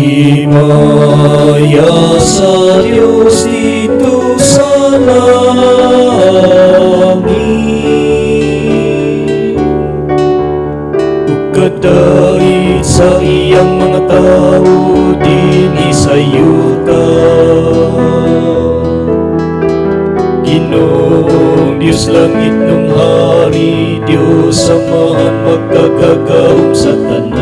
Himaya sa Diyos dito sa langit, ukadait sa iyang mga tao din sa yuta. Ginoong Diyos langit nung hari, Diyos Amahan magkakagaom sa tanan.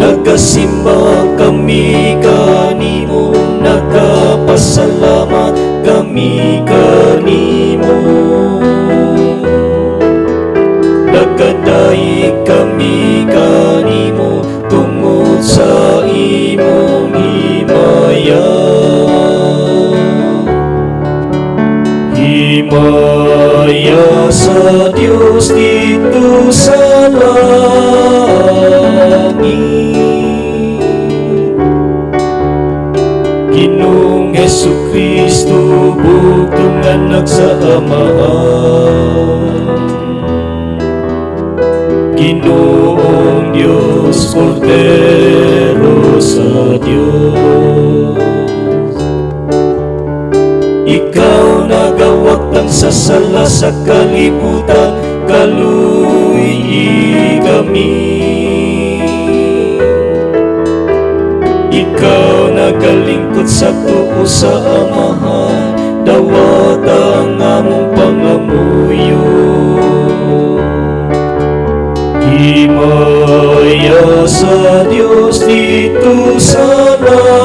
Nagasimba kami kanimo, nagapasalamat kami kanimo. Nagkadaig kami kanimo tungod sa imong himaya. Himaya sa Diyos dito sa langit, Ginoong Jesucristo, bugtong anak sa Amahan. Ginoong Diyos, Kordero sa Diyos, Ikaw nagawagtang sa sala sa kalibutan, kaluy kami. Ikaw nagalingkod sa tuo sa Amahan, dawat ang among pangamuyo. Himaya sa Diyos dito sa langit,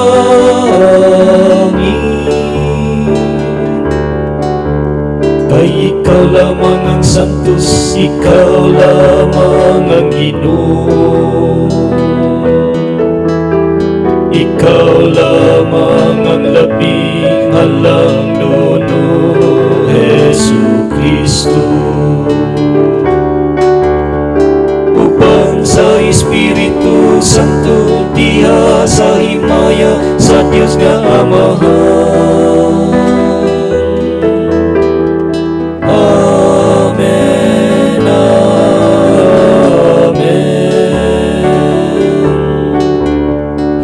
kay Ikaw lamang ang Santos, Ikaw lamang ang Ginoo. Ikaw lamang ang labing halangdono, Jesucristo. Upang sa Espiritu Santo, diha sa himaya sa Diyos nga Amahan. Amen, amen.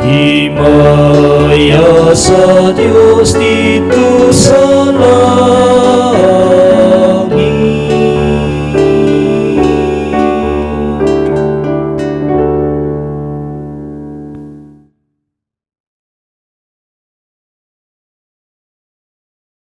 Himaya sa Diyos dito